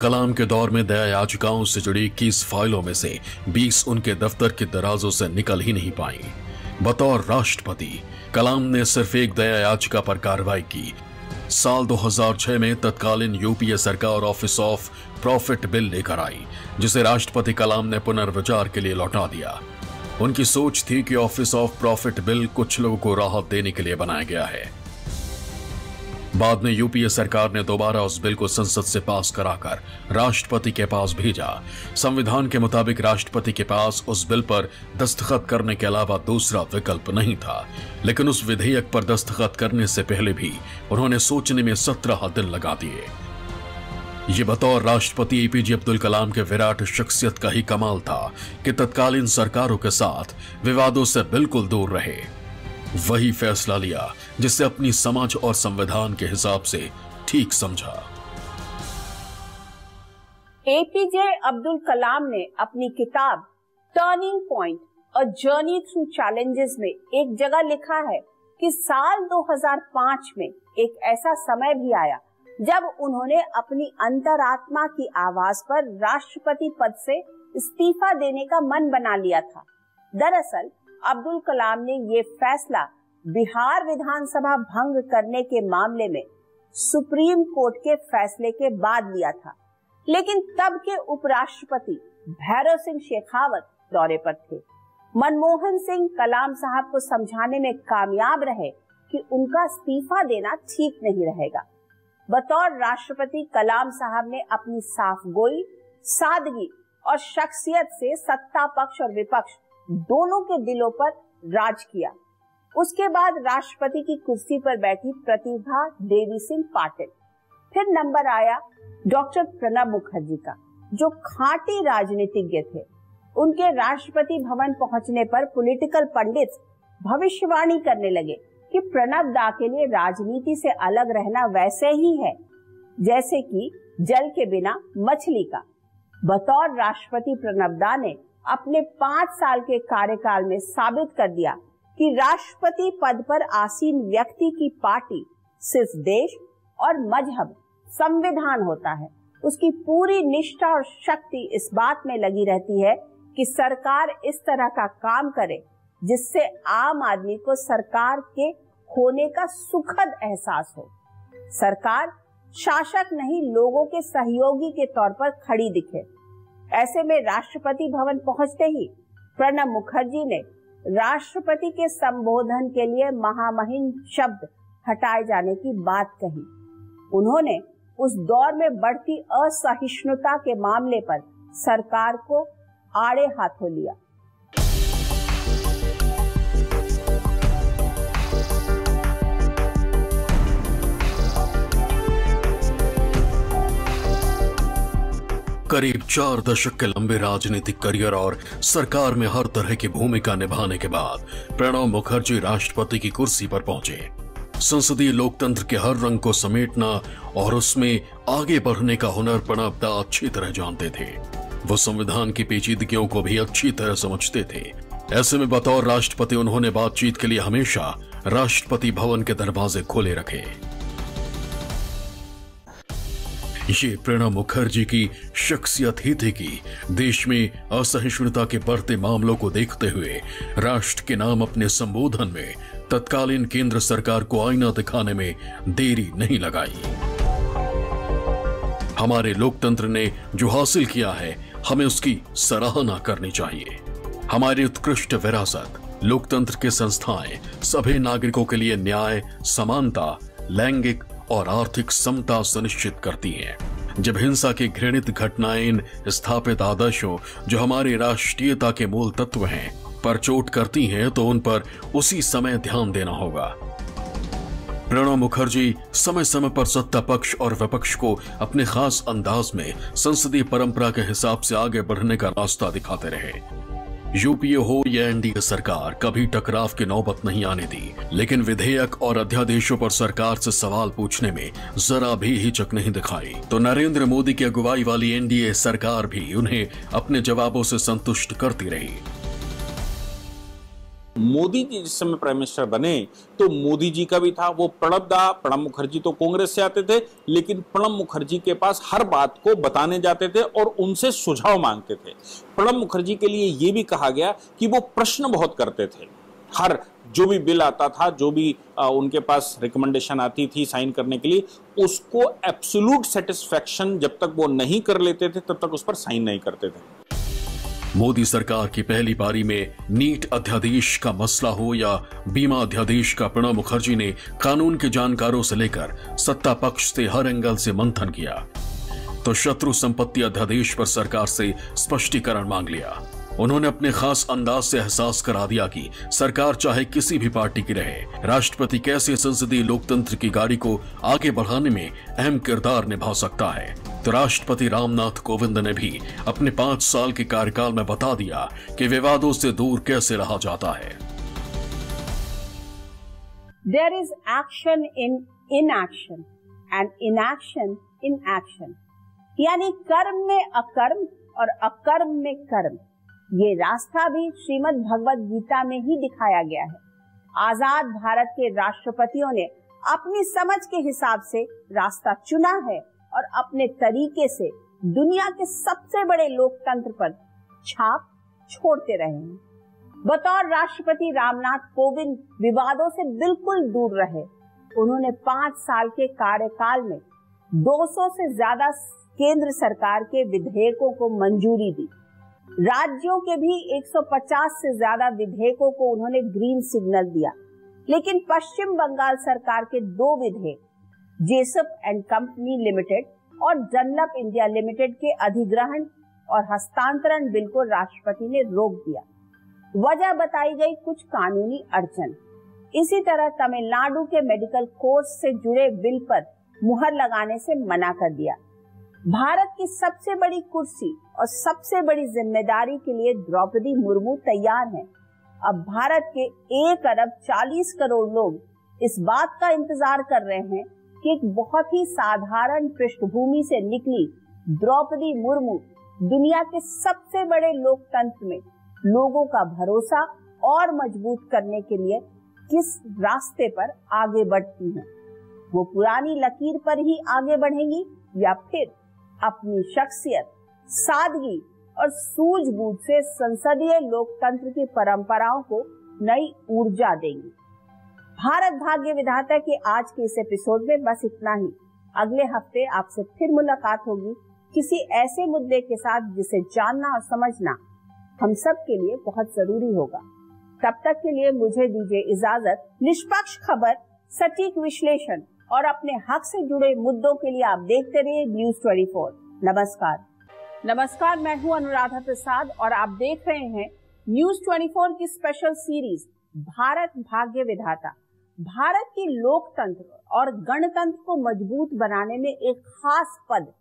कलाम के दौर में दया याचिकाओं से जुड़ी 21 फाइलों में से 20 उनके दफ्तर के दराजों से निकल ही नहीं पाई। बतौर राष्ट्रपति कलाम ने सिर्फ एक दया याचिका पर कार्रवाई की। साल 2006 में तत्कालीन यूपीए सरकार ऑफिस ऑफ प्रॉफिट बिल लेकर आई, जिसे राष्ट्रपति कलाम ने पुनर्विचार के लिए लौटा दिया। उनकी सोच थी कि ऑफिस ऑफ प्रॉफिट बिल कुछ लोगों को राहत देने के लिए बनाया गया है। बाद में यूपीए सरकार ने दोबारा उस बिल को संसद से पास कराकर राष्ट्रपति के पास भेजा। संविधान के मुताबिक राष्ट्रपति के पास उस बिल पर दस्तखत करने के अलावा दूसरा विकल्प नहीं था, लेकिन उस विधेयक पर दस्तखत करने से पहले भी उन्होंने सोचने में 17 दिन लगा दिए। ये बतौर राष्ट्रपति एपीजे अब्दुल कलाम के विराट शख्सियत का ही कमाल था कि तत्कालीन सरकारों के साथ विवादों से बिल्कुल दूर रहे, वही फैसला लिया जिसे अपनी समझ और संविधान के हिसाब से ठीक समझा। एपीजे अब्दुल कलाम ने अपनी किताब turning point a journey through challenges में एक जगह लिखा है कि साल 2005 में एक ऐसा समय भी आया जब उन्होंने अपनी अंतरात्मा की आवाज पर राष्ट्रपति पद से इस्तीफा देने का मन बना लिया था। दरअसल अब्दुल कलाम ने ये फैसला बिहार विधानसभा भंग करने के मामले में सुप्रीम कोर्ट के फैसले के बाद लिया था, लेकिन तब के उपराष्ट्रपति भैरव सिंह शेखावत दौरे पर थे। मनमोहन सिंह कलाम साहब को समझाने में कामयाब रहे कि उनका इस्तीफा देना ठीक नहीं रहेगा। बतौर राष्ट्रपति कलाम साहब ने अपनी साफगोई, सादगी और शख्सियत से सत्ता पक्ष और विपक्ष दोनों के दिलों पर राज किया। उसके बाद राष्ट्रपति की कुर्सी पर बैठी प्रतिभा देवी सिंह पाटिल। फिर नंबर आया डॉक्टर प्रणब मुखर्जी का, जो खांटी राजनीतिज्ञ थे। उनके राष्ट्रपति भवन पहुंचने पर पॉलिटिकल पंडित भविष्यवाणी करने लगे कि प्रणब दा के लिए राजनीति से अलग रहना वैसे ही है जैसे कि जल के बिना मछली का। बतौर राष्ट्रपति प्रणब दा ने अपने 5 साल के कार्यकाल में साबित कर दिया कि राष्ट्रपति पद पर आसीन व्यक्ति की पार्टी सिर्फ देश और मजहब संविधान होता है। उसकी पूरी निष्ठा और शक्ति इस बात में लगी रहती है कि सरकार इस तरह का काम करे जिससे आम आदमी को सरकार के होने का सुखद एहसास हो। सरकार शासक नहीं, लोगों के सहयोगी के तौर पर खड़ी दिखे। ऐसे में राष्ट्रपति भवन पहुंचते ही प्रणब मुखर्जी ने राष्ट्रपति के संबोधन के लिए महामहिम शब्द हटाए जाने की बात कही। उन्होंने उस दौर में बढ़ती असहिष्णुता के मामले पर सरकार को आड़े हाथों लिया। करीब 4 दशक के लंबे राजनीतिक करियर और सरकार में हर तरह की भूमिका निभाने के बाद प्रणब मुखर्जी राष्ट्रपति की कुर्सी पर पहुंचे। संसदीय लोकतंत्र के हर रंग को समेटना और उसमें आगे बढ़ने का हुनर प्रणब दा अच्छी तरह जानते थे। वो संविधान की पेचीदगियों को भी अच्छी तरह समझते थे। ऐसे में बतौर राष्ट्रपति उन्होंने बातचीत के लिए हमेशा राष्ट्रपति भवन के दरवाजे खोले रखे। ये प्रणब मुखर्जी की शख्सियत ही थी कि देश में असहिष्णुता के बढ़ते मामलों को देखते हुए राष्ट्र के नाम अपने संबोधन में तत्कालीन केंद्र सरकार को आईना दिखाने में देरी नहीं लगाई। हमारे लोकतंत्र ने जो हासिल किया है, हमें उसकी सराहना करनी चाहिए। हमारी उत्कृष्ट विरासत, लोकतंत्र के संस्थाएं सभी नागरिकों के लिए न्याय, समानता, लैंगिक और आर्थिक समता सुनिश्चित करती हैं। जब हिंसा की घृणित घटनाएं इन स्थापित आदर्शों, जो हमारे राष्ट्रीयता के मूल तत्व हैं, पर चोट करती हैं, तो उन पर उसी समय ध्यान देना होगा। प्रणब मुखर्जी समय समय पर सत्ता पक्ष और विपक्ष को अपने खास अंदाज में संसदीय परंपरा के हिसाब से आगे बढ़ने का रास्ता दिखाते रहे। यूपीए हो या एनडीए सरकार, कभी टकराव की नौबत नहीं आने दी, लेकिन विधेयक और अध्यादेशों पर सरकार से सवाल पूछने में जरा भी हिचक नहीं दिखाई। तो नरेंद्र मोदी की अगुवाई वाली एनडीए सरकार भी उन्हें अपने जवाबों से संतुष्ट करती रही। मोदी जी जिस समय प्राइम मिनिस्टर बने तो मोदी जी का भी था, वो प्रणब मुखर्जी तो कांग्रेस से आते थे, लेकिन प्रणब मुखर्जी के पास हर बात को बताने जाते थे और उनसे सुझाव मांगते थे। प्रणब मुखर्जी के लिए ये भी कहा गया कि वो प्रश्न बहुत करते थे। हर जो भी बिल आता था, जो भी उनके पास रिकमेंडेशन आती थी साइन करने के लिए, उसको एब्सोल्यूट सेटिस्फैक्शन जब तक वो नहीं कर लेते थे तब तक उस पर साइन नहीं करते थे। मोदी सरकार की पहली पारी में नीट अध्यादेश का मसला हो या बीमा अध्यादेश का, प्रणब मुखर्जी ने कानून के जानकारों से लेकर सत्ता पक्ष से हर एंगल से मंथन किया। तो शत्रु संपत्ति अध्यादेश पर सरकार से स्पष्टीकरण मांग लिया। उन्होंने अपने खास अंदाज से एहसास करा दिया कि सरकार चाहे किसी भी पार्टी की रहे, राष्ट्रपति कैसे संसदीय लोकतंत्र की गाड़ी को आगे बढ़ाने में अहम किरदार निभा सकता है। तो राष्ट्रपति रामनाथ कोविंद ने भी अपने 5 साल के कार्यकाल में बता दिया कि विवादों से दूर कैसे रहा जाता है। There is action in inaction and inaction in action, यानी कर्म में अकर्म और अकर्म में कर्म। ये रास्ता भी श्रीमद् भगवद गीता में ही दिखाया गया है। आजाद भारत के राष्ट्रपतियों ने अपनी समझ के हिसाब से रास्ता चुना है और अपने तरीके से दुनिया के सबसे बड़े लोकतंत्र पर छाप छोड़ते रहे हैं। बतौर राष्ट्रपति रामनाथ कोविंद विवादों से बिल्कुल दूर रहे। उन्होंने 5 साल के कार्यकाल में 200 से ज्यादा केंद्र सरकार के विधेयकों को मंजूरी दी। राज्यों के भी 150 से ज्यादा विधेयकों को उन्होंने ग्रीन सिग्नल दिया। लेकिन पश्चिम बंगाल सरकार के 2 विधेयक, जेसप एंड कंपनी लिमिटेड और डनलप इंडिया लिमिटेड के अधिग्रहण और हस्तांतरण बिल को राष्ट्रपति ने रोक दिया। वजह बताई गई कुछ कानूनी अड़चन। इसी तरह तमिलनाडु के मेडिकल कोर्स से जुड़े बिल पर मुहर लगाने से मना कर दिया। भारत की सबसे बड़ी कुर्सी और सबसे बड़ी जिम्मेदारी के लिए द्रौपदी मुर्मू तैयार हैं। अब भारत के 1 अरब 40 करोड़ लोग इस बात का इंतजार कर रहे हैं कि एक बहुत ही साधारण पृष्ठभूमि से निकली द्रौपदी मुर्मू दुनिया के सबसे बड़े लोकतंत्र में लोगों का भरोसा और मजबूत करने के लिए किस रास्ते पर आगे बढ़ती हैं। वो पुरानी लकीर पर ही आगे बढ़ेंगी या फिर अपनी शख्सियत, सादगी और सूझबूझ से संसदीय लोकतंत्र की परंपराओं को नई ऊर्जा देंगी। भारत भाग्य विधाता के आज के इस एपिसोड में बस इतना ही। अगले हफ्ते आपसे फिर मुलाकात होगी किसी ऐसे मुद्दे के साथ जिसे जानना और समझना हम सब के लिए बहुत जरूरी होगा। तब तक के लिए मुझे दीजिए इजाजत। निष्पक्ष खबर, सटीक विश्लेषण और अपने हक से जुड़े मुद्दों के लिए आप देखते रहिए न्यूज 24। नमस्कार, मैं हूं अनुराधा प्रसाद और आप देख रहे हैं न्यूज 24 की स्पेशल सीरीज भारत भाग्य विधाता। भारत की लोकतंत्र और गणतंत्र को मजबूत बनाने में एक खास पद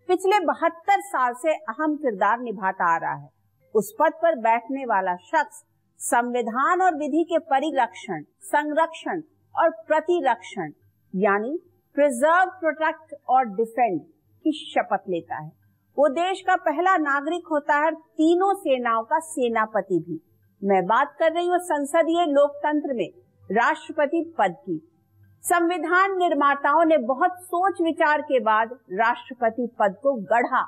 पिछले 72 साल से अहम किरदार निभाता आ रहा है। उस पद पर बैठने वाला शख्स संविधान और विधि के परिरक्षण, संरक्षण और प्रतिरक्षण यानी प्रिजर्व, प्रोटेक्ट और डिफेंड की शपथ लेता है। वो देश का पहला नागरिक होता है, तीनों सेनाओं का सेनापति भी। मैं बात कर रही हूँ संसदीय लोकतंत्र में राष्ट्रपति पद की। संविधान निर्माताओं ने बहुत सोच विचार के बाद राष्ट्रपति पद को गढ़ा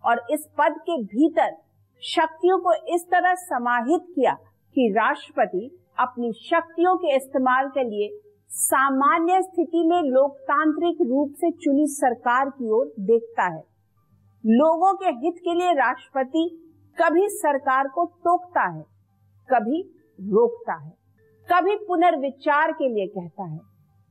और इस पद के भीतर शक्तियों को इस तरह समाहित किया कि राष्ट्रपति अपनी शक्तियों के इस्तेमाल के लिए सामान्य स्थिति में लोकतांत्रिक रूप से चुनी सरकार की ओर देखता है। लोगों के हित के लिए राष्ट्रपति कभी सरकार को टोकता है, कभी रोकता है, कभी पुनर्विचार के लिए कहता है।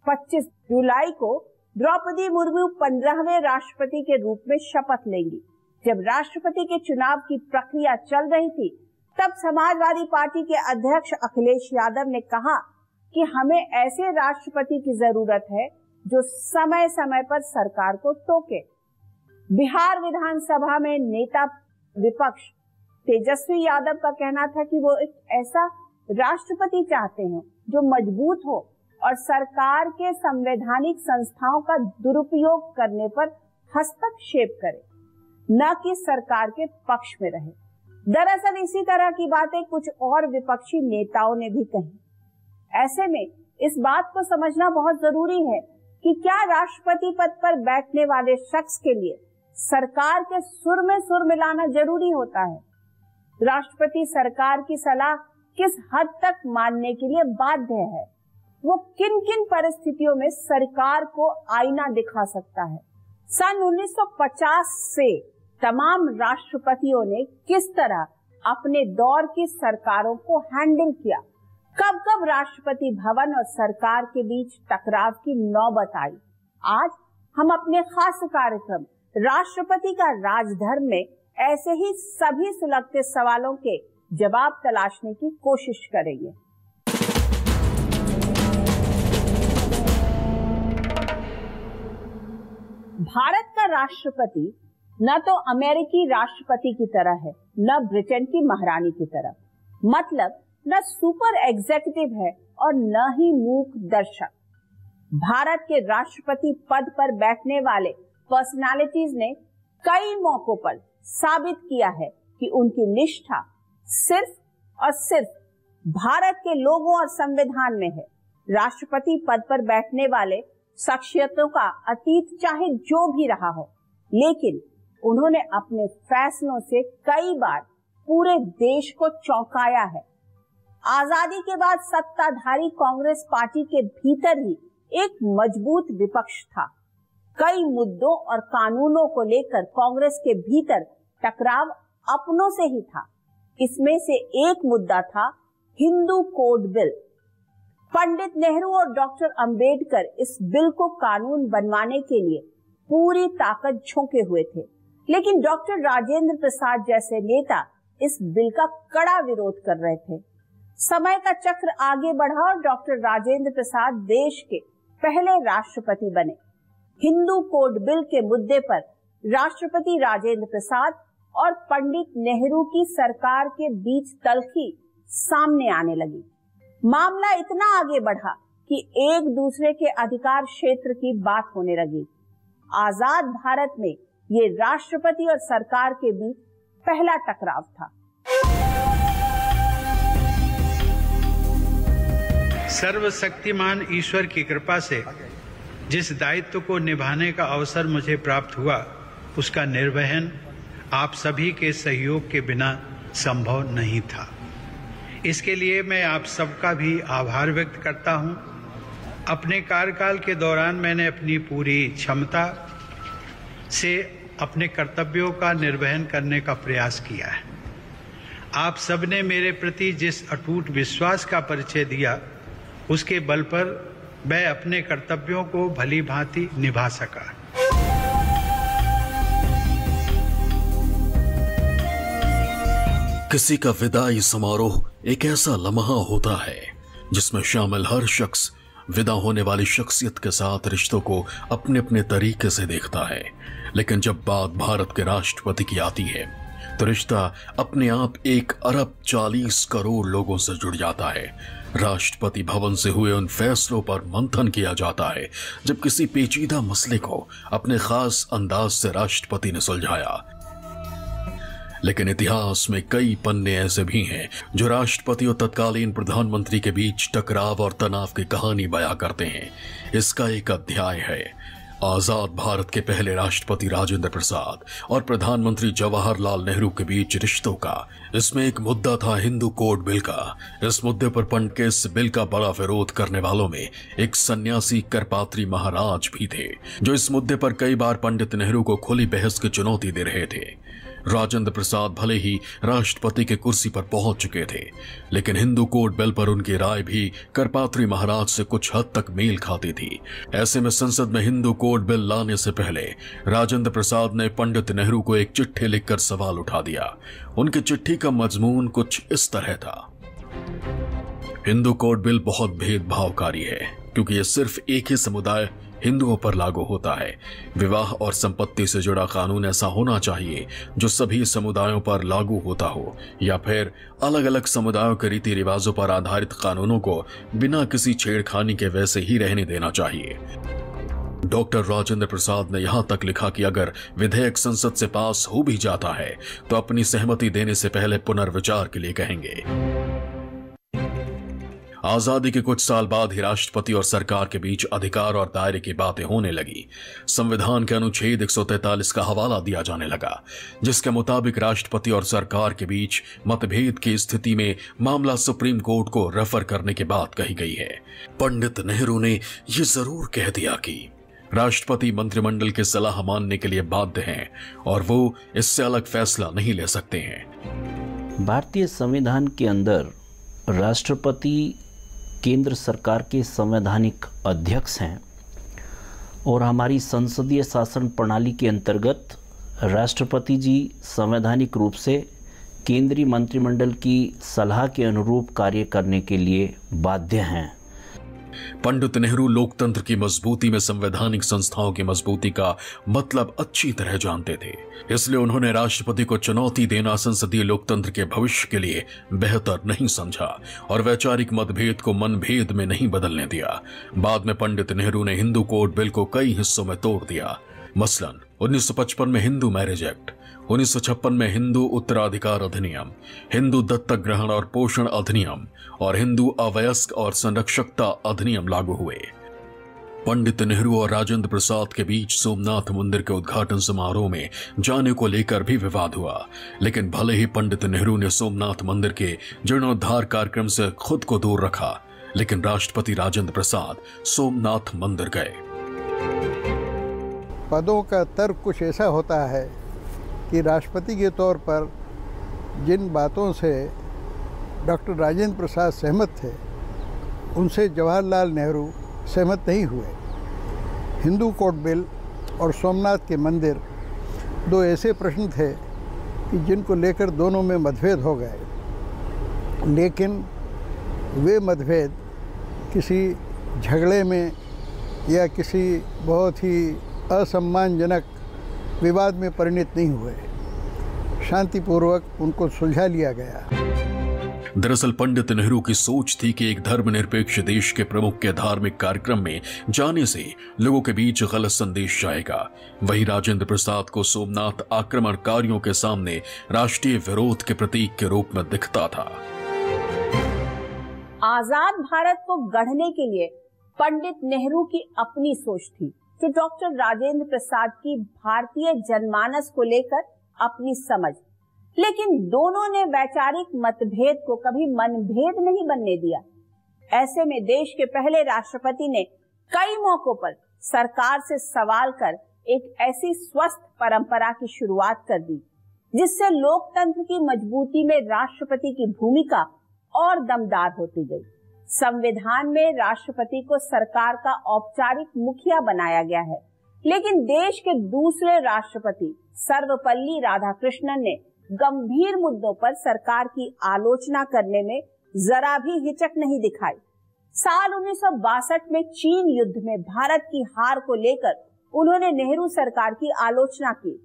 25 जुलाई को द्रौपदी मुर्मू 15वें राष्ट्रपति के रूप में शपथ लेंगी। जब राष्ट्रपति के चुनाव की प्रक्रिया चल रही थी, तब समाजवादी पार्टी के अध्यक्ष अखिलेश यादव ने कहा कि हमें ऐसे राष्ट्रपति की जरूरत है जो समय समय पर सरकार को टोके। बिहार विधानसभा में नेता विपक्ष तेजस्वी यादव का कहना था कि वो एक ऐसा राष्ट्रपति चाहते हैं जो मजबूत हो और सरकार के संवैधानिक संस्थाओं का दुरुपयोग करने पर हस्तक्षेप करे, न कि सरकार के पक्ष में रहे। दरअसल इसी तरह की बातें कुछ और विपक्षी नेताओं ने भी कही। ऐसे में इस बात को समझना बहुत जरूरी है कि क्या राष्ट्रपति पद पर बैठने वाले शख्स के लिए सरकार के सुर में सुर मिलाना जरूरी होता है? राष्ट्रपति सरकार की सलाह किस हद तक मानने के लिए बाध्य है? वो किन किन परिस्थितियों में सरकार को आईना दिखा सकता है? सन 1950 से तमाम राष्ट्रपतियों ने किस तरह अपने दौर की सरकारों को हैंडल किया? कब कब राष्ट्रपति भवन और सरकार के बीच टकराव की नौबत आई? आज हम अपने खास कार्यक्रम राष्ट्रपति का राजधर्म में ऐसे ही सभी सुलगते सवालों के जवाब तलाशने की कोशिश करेंगे। भारत का राष्ट्रपति न तो अमेरिकी राष्ट्रपति की तरह है, न ब्रिटेन की महारानी की तरह, मतलब न सुपर एग्जीक्यूटिव है और न ही मूक दर्शक। भारत के राष्ट्रपति पद पर बैठने वाले पर्सनालिटीज ने कई मौकों पर साबित किया है कि उनकी निष्ठा सिर्फ और सिर्फ भारत के लोगों और संविधान में है। राष्ट्रपति पद पर बैठने वाले शख्सियतों का अतीत चाहे जो भी रहा हो, लेकिन उन्होंने अपने फैसलों से कई बार पूरे देश को चौंकाया है। आजादी के बाद सत्ताधारी कांग्रेस पार्टी के भीतर ही एक मजबूत विपक्ष था। कई मुद्दों और कानूनों को लेकर कांग्रेस के भीतर टकराव अपनों से ही था। इसमें से एक मुद्दा था हिंदू कोड बिल। पंडित नेहरू और डॉक्टर अंबेडकर इस बिल को कानून बनवाने के लिए पूरी ताकत झोंके हुए थे, लेकिन डॉक्टर राजेंद्र प्रसाद जैसे नेता इस बिल का कड़ा विरोध कर रहे थे। समय का चक्र आगे बढ़ा और डॉक्टर राजेंद्र प्रसाद देश के पहले राष्ट्रपति बने। हिंदू कोड बिल के मुद्दे पर राष्ट्रपति राजेंद्र प्रसाद और पंडित नेहरू की सरकार के बीच तल्खी सामने आने लगी। मामला इतना आगे बढ़ा कि एक दूसरे के अधिकार क्षेत्र की बात होने लगी। आजाद भारत में ये राष्ट्रपति और सरकार के बीच पहला टकराव था। सर्वशक्तिमान ईश्वर की कृपा से जिस दायित्व को निभाने का अवसर मुझे प्राप्त हुआ, उसका निर्वहन आप सभी के सहयोग के बिना संभव नहीं था। इसके लिए मैं आप सबका भी आभार व्यक्त करता हूं। अपने कार्यकाल के दौरान मैंने अपनी पूरी क्षमता से अपने कर्तव्यों का निर्वहन करने का प्रयास किया है। आप सबने मेरे प्रति जिस अटूट विश्वास का परिचय दिया, उसके बल पर मैं अपने कर्तव्यों को भली भांति निभा सका। किसी का विदाई समारोह एक ऐसा लम्हा होता है जिसमें शामिल हर शख्स विदा होने वाली शख्सियत के साथ रिश्तों को अपने अपने तरीके से देखता है। लेकिन जब बात भारत के राष्ट्रपति की आती है तो रिश्ता अपने आप 1 अरब 40 करोड़ लोगों से जुड़ जाता है। राष्ट्रपति भवन से हुए उन फैसलों पर मंथन किया जाता है जब किसी पेचीदा मसले को अपने खास अंदाज से राष्ट्रपति ने सुलझाया। लेकिन इतिहास में कई पन्ने ऐसे भी हैं जो राष्ट्रपति और तत्कालीन प्रधानमंत्री के बीच टकराव और तनाव की कहानी बयां करते हैं। इसका एक अध्याय है आजाद भारत के पहले राष्ट्रपति राजेंद्र प्रसाद और प्रधानमंत्री जवाहरलाल नेहरू के बीच रिश्तों का। इसमें एक मुद्दा था हिंदू कोड बिल का। इस मुद्दे पर पंडित के इस बिल का बड़ा विरोध करने वालों में एक सन्यासी करपात्री महाराज भी थे, जो इस मुद्दे पर कई बार पंडित नेहरू को खुली बहस की चुनौती दे रहे थे। राजेंद्र प्रसाद भले ही राष्ट्रपति के कुर्सी पर पहुंच चुके थे, लेकिन हिंदू कोड बिल पर उनकी राय भी करपात्री महाराज से कुछ हद तक मेल खाती थी। ऐसे में संसद में हिंदू कोड बिल लाने से पहले राजेंद्र प्रसाद ने पंडित नेहरू को एक चिट्ठी लिखकर सवाल उठा दिया। उनकी चिट्ठी का मजमून कुछ इस तरह था। हिंदू कोड बिल बहुत भेदभावकारी है क्योंकि यह सिर्फ एक ही समुदाय हिंदुओं पर लागू होता है। विवाह और संपत्ति से जुड़ा कानून ऐसा होना चाहिए जो सभी समुदायों पर लागू होता हो, या फिर अलग अलग समुदायों के रीति रिवाजों पर आधारित कानूनों को बिना किसी छेड़खानी के वैसे ही रहने देना चाहिए। डॉक्टर राजेंद्र प्रसाद ने यहां तक लिखा कि अगर विधेयक संसद से पास हो भी जाता है तो अपनी सहमति देने से पहले पुनर्विचार के लिए कहेंगे। आजादी के कुछ साल बाद ही राष्ट्रपति और सरकार के बीच अधिकार और दायरे की बातें होने लगी। संविधान के अनुच्छेद 143 का हवाला दिया जाने लगा, जिसके मुताबिक राष्ट्रपति और सरकार के बीच मतभेद की स्थिति में मामला सुप्रीम कोर्ट को रेफर करने की बात कही गई है। पंडित नेहरू ने यह जरूर कह दिया कि राष्ट्रपति मंत्रिमंडल की सलाह मानने के लिए बाध्य हैं और वो इससे अलग फैसला नहीं ले सकते हैं। भारतीय संविधान के अंदर राष्ट्रपति केंद्र सरकार के संवैधानिक अध्यक्ष हैं और हमारी संसदीय शासन प्रणाली के अंतर्गत राष्ट्रपति जी संवैधानिक रूप से केंद्रीय मंत्रिमंडल की सलाह के अनुरूप कार्य करने के लिए बाध्य हैं। पंडित नेहरू लोकतंत्र की मजबूती में संवैधानिक संस्थाओं की मजबूती का मतलब अच्छी तरह जानते थे, इसलिए उन्होंने राष्ट्रपति को चुनौती देना संसदीय लोकतंत्र के भविष्य के लिए बेहतर नहीं समझा और वैचारिक मतभेद को मनभेद में नहीं बदलने दिया। बाद में पंडित नेहरू ने हिंदू कोड बिल को कई हिस्सों में तोड़ दिया। मसलन 1955 में हिंदू मैरिज एक्ट, 1956 में हिंदू उत्तराधिकार अधिनियम, हिंदू दत्तक ग्रहण और पोषण अधिनियम और हिंदू अवयस्क और संरक्षकता अधिनियम लागू हुए। पंडित नेहरू और राजेंद्र प्रसाद के बीच सोमनाथ मंदिर के उद्घाटन समारोह में जाने को लेकर भी विवाद हुआ, लेकिन भले ही पंडित नेहरू ने सोमनाथ मंदिर के जीर्णोद्धार कार्यक्रम से खुद को दूर रखा, लेकिन राष्ट्रपति राजेंद्र प्रसाद सोमनाथ मंदिर गए। पदों का तर्क कुछ ऐसा होता है कि राष्ट्रपति के तौर पर जिन बातों से डॉक्टर राजेंद्र प्रसाद सहमत थे, उनसे जवाहरलाल नेहरू सहमत नहीं हुए। हिंदू कोड बिल और सोमनाथ के मंदिर दो ऐसे प्रश्न थे कि जिनको लेकर दोनों में मतभेद हो गए, लेकिन वे मतभेद किसी झगड़े में या किसी बहुत ही असम्मानजनक विवाद में परिणत नहीं हुए। शांतिपूर्वक उनको सुलझा लिया गया। दरअसल पंडित नेहरू की सोच थी कि एक धर्मनिरपेक्ष देश के प्रमुख के धार्मिक कार्यक्रम में जाने से लोगों के बीच गलत संदेश जाएगा। वहीं राजेंद्र प्रसाद को सोमनाथ आक्रमणकारियों के सामने राष्ट्रीय विरोध के प्रतीक के रूप में दिखता था। आजाद भारत को गढ़ने के लिए पंडित नेहरू की अपनी सोच थी, तो डॉक्टर राजेंद्र प्रसाद की भारतीय जनमानस को लेकर अपनी समझ, लेकिन दोनों ने वैचारिक मतभेद को कभी मनभेद नहीं बनने दिया। ऐसे में देश के पहले राष्ट्रपति ने कई मौकों पर सरकार से सवाल कर एक ऐसी स्वस्थ परंपरा की शुरुआत कर दी, जिससे लोकतंत्र की मजबूती में राष्ट्रपति की भूमिका और दमदार होती गई। संविधान में राष्ट्रपति को सरकार का औपचारिक मुखिया बनाया गया है, लेकिन देश के दूसरे राष्ट्रपति सर्वपल्ली राधाकृष्णन ने गंभीर मुद्दों पर सरकार की आलोचना करने में जरा भी हिचक नहीं दिखाई। साल 1962 में चीन युद्ध में भारत की हार को लेकर उन्होंने नेहरू सरकार की आलोचना की।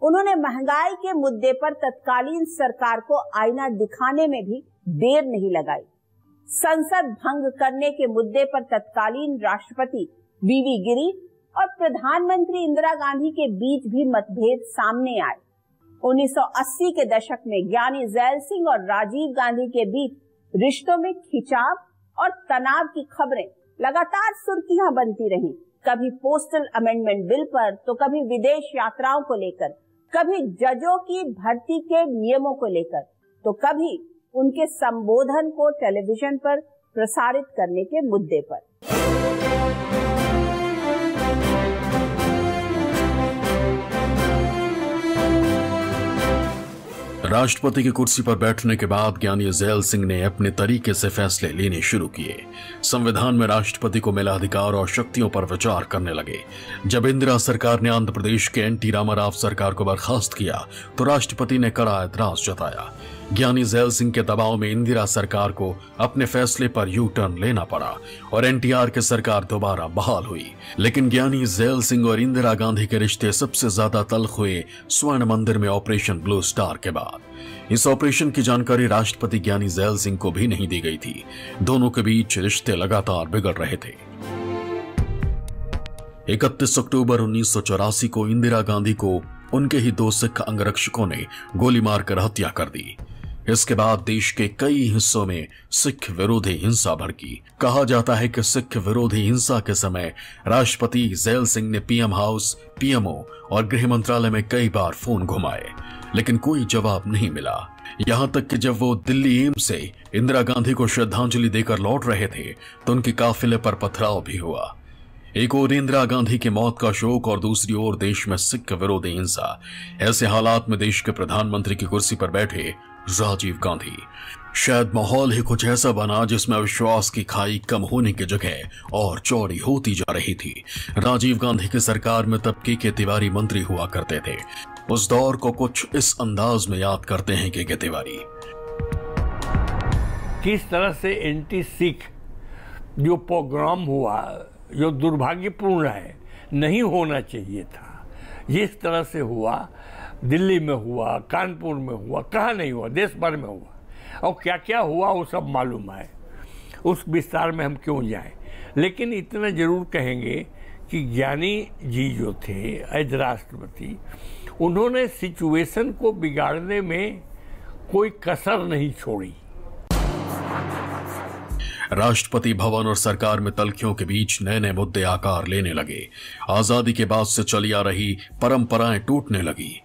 उन्होंने महंगाई के मुद्दे पर तत्कालीन सरकार को आईना दिखाने में भी देर नहीं लगाई। संसद भंग करने के मुद्दे पर तत्कालीन राष्ट्रपति वीवी गिरी और प्रधानमंत्री इंदिरा गांधी के बीच भी मतभेद सामने आए। 1980 के दशक में ज्ञानी जैल सिंह और राजीव गांधी के बीच रिश्तों में खिंचाव और तनाव की खबरें लगातार सुर्खियां बनती रहीं। कभी पोस्टल अमेंडमेंट बिल पर, तो कभी विदेश यात्राओं को लेकर, कभी जजों की भर्ती के नियमों को लेकर, तो कभी उनके संबोधन को टेलीविजन पर प्रसारित करने के मुद्दे पर। राष्ट्रपति की कुर्सी पर बैठने के बाद ज्ञानी जैल सिंह ने अपने तरीके से फैसले लेने शुरू किए। संविधान में राष्ट्रपति को मिला अधिकार और शक्तियों पर विचार करने लगे। जब इंदिरा सरकार ने आंध्र प्रदेश के एनटी रामाराव सरकार को बर्खास्त किया तो राष्ट्रपति ने कड़ा ऐतराज जताया। ज्ञानी जैल सिंह के दबाव में इंदिरा सरकार को अपने फैसले पर यू टर्न लेना पड़ा और एनटीआर की सरकार दोबारा बहाल हुई। लेकिन ज्ञानी जैल सिंह और इंदिरा गांधी के रिश्ते सबसे ज्यादा तल्ख हुए स्वर्ण मंदिर में ऑपरेशन ब्लू स्टार के बाद। इस ऑपरेशन की जानकारी राष्ट्रपति ज्ञानी जैल सिंह को भी नहीं दी गई थी। दोनों के बीच रिश्ते लगातार बिगड़ रहे थे। 31 अक्टूबर 1984 को इंदिरा गांधी को उनके ही 2 सिख अंगरक्षकों ने गोली मारकर हत्या कर दी। इसके बाद देश के कई हिस्सों में सिख विरोधी हिंसा भड़की। कहा जाता है कि सिख विरोधी हिंसा के समय राष्ट्रपति ज़ैल सिंह ने पीएम हाउस, पीएमओ और गृह मंत्रालय में कई बार फोन घुमाए, लेकिन कोई जवाब नहीं मिला। यहां तक कि जब वो दिल्ली एम्स से इंदिरा गांधी को श्रद्धांजलि देकर लौट रहे थे तो उनके काफिले पर पथराव भी हुआ। एक ओर इंदिरा गांधी की मौत का शोक और दूसरी ओर देश में सिख विरोधी हिंसा। ऐसे हालात में देश के प्रधानमंत्री की कुर्सी पर बैठे राजीव गांधी। शायद माहौल ही कुछ ऐसा बना जिसमें विश्वास की खाई कम होने की जगह और चौड़ी होती जा रही थी। राजीव गांधी की सरकार में तब के तिवारी मंत्री हुआ करते थे। उस दौर को कुछ इस अंदाज में याद करते हैं के तिवारी। किस तरह से एंटी सिख जो पोग्राम हुआ, जो दुर्भाग्यपूर्ण है, नहीं होना चाहिए था, जिस तरह से हुआ, दिल्ली में हुआ, कानपुर में हुआ, कहाँ नहीं हुआ, देश भर में हुआ, और क्या क्या हुआ वो सब मालूम है। उस विस्तार में हम क्यों जाएं, लेकिन इतना जरूर कहेंगे कि ज्ञानी जी जो थे एज राष्ट्रपति, उन्होंने सिचुएशन को बिगाड़ने में कोई कसर नहीं छोड़ी। राष्ट्रपति भवन और सरकार में तल्खियों के बीच नए नए मुद्दे आकार लेने लगे। आजादी के बाद से चली आ रही परंपराएं टूटने लगी।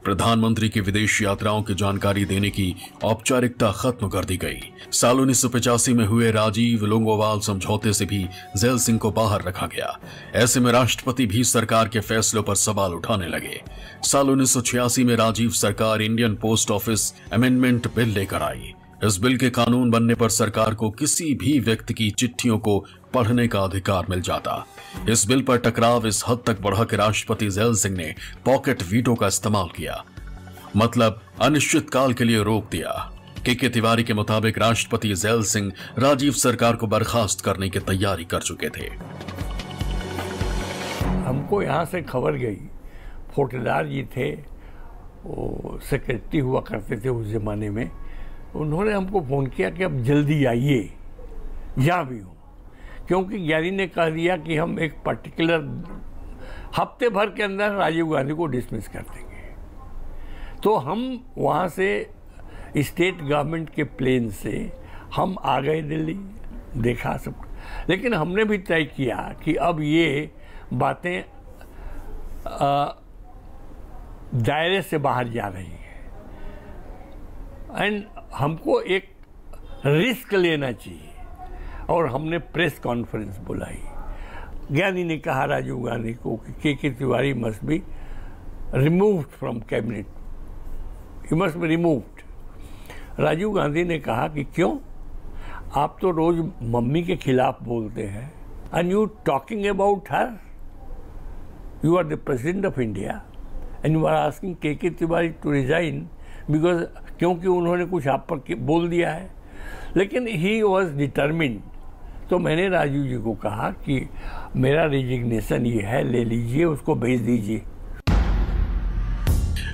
प्रधानमंत्री की विदेश यात्राओं की जानकारी देने की औपचारिकता खत्म कर दी गई। साल 1985 में हुए राजीव लोंगोवाल समझौते से भी ज़ैल सिंह को बाहर रखा गया। ऐसे में राष्ट्रपति भी सरकार के फैसलों पर सवाल उठाने लगे। साल 1986 में राजीव सरकार Indian post office amendment bill लेकर आई। इस बिल के कानून बनने पर सरकार को किसी भी व्यक्ति की चिट्ठियों को पढ़ने का अधिकार मिल जाता। इस बिल पर टकराव इस हद तक बढ़ा कि राष्ट्रपति ज़ैल सिंह ने पॉकेट वीटो का इस्तेमाल किया, मतलब अनिश्चित काल के लिए रोक दिया। के तिवारी के मुताबिक राष्ट्रपति ज़ैल सिंह राजीव सरकार को बर्खास्त करने की तैयारी कर चुके थे। हमको यहाँ से खबर गई, फोटेदार जी थे, वो सेक्रेटरी हुआ करते थे उस जमाने में, उन्होंने हमको फ़ोन किया कि अब जल्दी आइए, जहाँ भी हो, क्योंकि ज्ञानी ने कह दिया कि हम एक पर्टिकुलर हफ्ते भर के अंदर राजीव गांधी को डिसमिस कर देंगे। तो हम वहाँ से स्टेट गवर्नमेंट के प्लेन से हम आ गए दिल्ली, देखा सब, लेकिन हमने भी तय किया कि अब ये बातें दायरे से बाहर जा रही हैं एंड हमको एक रिस्क लेना चाहिए, और हमने प्रेस कॉन्फ्रेंस बुलाई। ज्ञानी ने कहा राजीव गांधी को कि K Tiwari must be removed from cabinet, he must be removed. Rajiv Gandhi ने कहा कि क्यों, आप तो रोज मम्मी के खिलाफ बोलते हैं, and you talking about her, you are the president of India and you are asking K Tiwari to resign because, क्योंकि उन्होंने कुछ आप पर बोल दिया है। लेकिन ही वॉज डिटर्मिन्ड। तो मैंने राजीव जी को कहा कि मेरा रिजिग्नेशन ये है, ले लीजिए, उसको भेज दीजिए।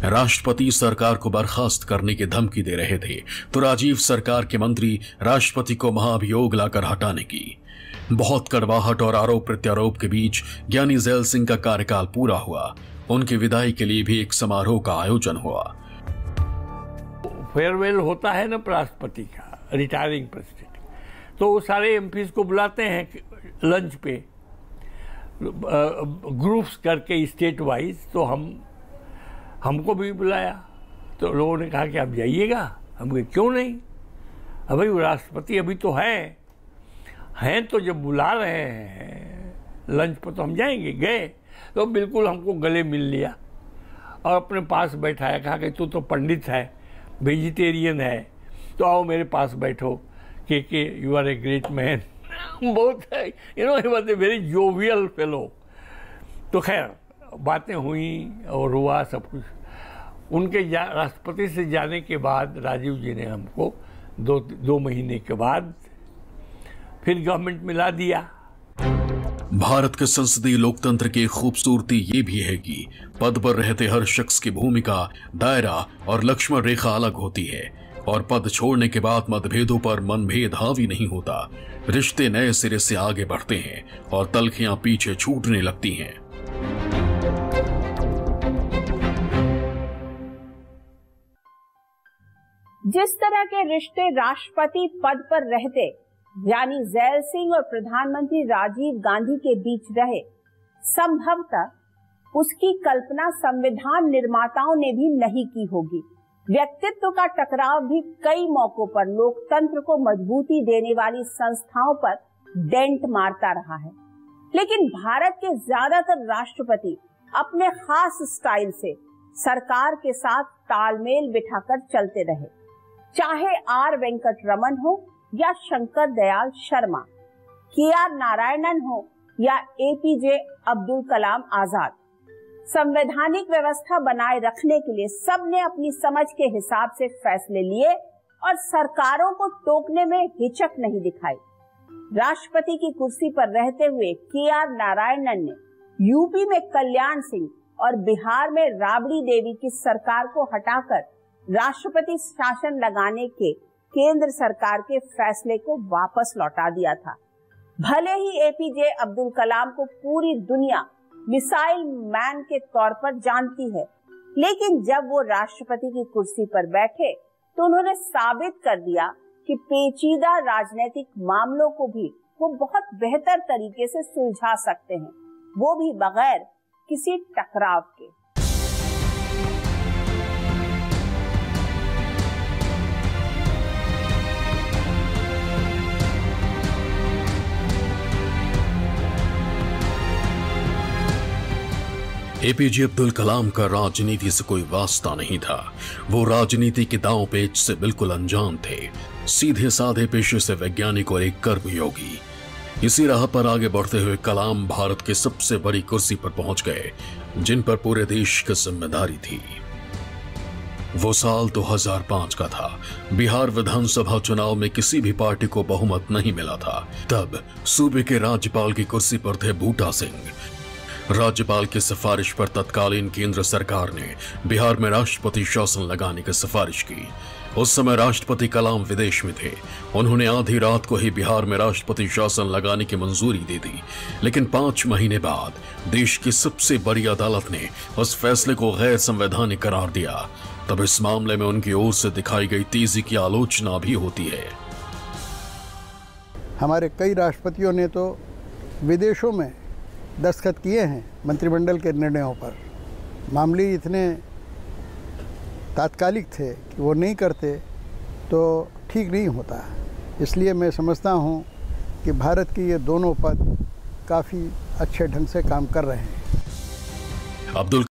राष्ट्रपति सरकार को बर्खास्त करने की धमकी दे रहे थे तो राजीव सरकार के मंत्री राष्ट्रपति को महाभियोग लाकर हटाने की। बहुत कड़वाहट और आरोप प्रत्यारोप के बीच ज्ञानी ज़ैल सिंह का कार्यकाल पूरा हुआ। उनकी विदाई के लिए भी एक समारोह का आयोजन हुआ। फेयरवेल होता है ना राष्ट्रपति का, रिटायरिंग प्रेसिडेंट, तो वो सारे एमपीज को बुलाते हैं लंच पे, ग्रुप्स करके स्टेट वाइज। तो हमको भी बुलाया, तो लोगों ने कहा कि आप जाइएगा। हम कहे क्यों नहीं, अब भाई राष्ट्रपति अभी तो हैं तो जब बुला रहे हैं लंच पर तो हम जाएंगे। गए तो बिल्कुल हमको गले मिल लिया और अपने पास बैठाया, कहा कि तू तो पंडित है, वेजिटेरियन है, तो आओ मेरे पास बैठो, के you are a great man. बहुत है, you know, he was a very jovial fellow. तो खैर बातें हुई और हुआ सब कुछ। उनके राष्ट्रपति से जाने के बाद राजीव जी ने हमको दो महीने के बाद फिर गवर्नमेंट मिला दिया। भारत के संसदीय लोकतंत्र की खूबसूरती ये भी है कि पद पर रहते हर शख्स की भूमिका, दायरा और लक्ष्मण रेखा अलग होती है। और पद छोड़ने के बाद मतभेदों पर मनभेद हावी नहीं होता। रिश्ते नए सिरे से आगे बढ़ते हैं और तलखियां पीछे छूटने लगती हैं। जिस तरह के रिश्ते राष्ट्रपति पद पर रहते यानी ज़ैल सिंह और प्रधानमंत्री राजीव गांधी के बीच रहे, संभवतः उसकी कल्पना संविधान निर्माताओं ने भी नहीं की होगी। व्यक्तित्व का टकराव भी कई मौकों पर लोकतंत्र को मजबूती देने वाली संस्थाओं पर डेंट मारता रहा है, लेकिन भारत के ज्यादातर राष्ट्रपति अपने खास स्टाइल से सरकार के साथ तालमेल बिठाकर चलते रहे। चाहे आर वेंकट रमन हो या शंकर दयाल शर्मा, के.आर. नारायणन हो या एपीजे अब्दुल कलाम आजाद, संवैधानिक व्यवस्था बनाए रखने के लिए सबने अपनी समझ के हिसाब से फैसले लिए और सरकारों को टोकने में हिचक नहीं दिखाई। राष्ट्रपति की कुर्सी पर रहते हुए के.आर. नारायणन ने यूपी में कल्याण सिंह और बिहार में राबड़ी देवी की सरकार को हटाकर राष्ट्रपति शासन लगाने के केंद्र सरकार के फैसले को वापस लौटा दिया था। भले ही एपीजे अब्दुल कलाम को पूरी दुनिया मिसाइल मैन के तौर पर जानती है, लेकिन जब वो राष्ट्रपति की कुर्सी पर बैठे तो उन्होंने साबित कर दिया कि पेचीदा राजनीतिक मामलों को भी वो बहुत बेहतर तरीके से सुलझा सकते हैं, वो भी बगैर किसी टकराव के। एपीजे अब्दुल कलाम का राजनीति से कोई वास्ता नहीं था। वो राजनीति के दांव पेच से बिल्कुल अनजान थे। सीधे साधे पेशे से वैज्ञानिक और एक कर्मयोगी। इसी राह पर आगे बढ़ते हुए कलाम भारत के सबसे बड़ी कुर्सी पर पहुंच गए, जिन पर पूरे देश की जिम्मेदारी थी। वो साल 2005 का था। बिहार विधानसभा चुनाव में किसी भी पार्टी को बहुमत नहीं मिला था। तब सूबे के राज्यपाल की कुर्सी पर थे बूटा सिंह। राज्यपाल की सिफारिश पर तत्कालीन केंद्र सरकार ने बिहार में राष्ट्रपति शासन लगाने की सिफारिश की। उस समय राष्ट्रपति कलाम विदेश में थे। उन्होंने आधी रात को ही बिहार में राष्ट्रपति शासन लगाने की मंजूरी दे दी, लेकिन 5 महीने बाद देश की सबसे बड़ी अदालत ने उस फैसले को गैर संवैधानिक करार दिया। तब इस मामले में उनकी ओर से दिखाई गई तेजी की आलोचना भी होती है। हमारे कई राष्ट्रपतियों ने तो विदेशों में दस्तखत किए हैं मंत्रिमंडल के निर्णयों पर। मामले इतने तात्कालिक थे कि वो नहीं करते तो ठीक नहीं होता। इसलिए मैं समझता हूँ कि भारत के ये दोनों पद काफ़ी अच्छे ढंग से काम कर रहे हैं। अब्दुल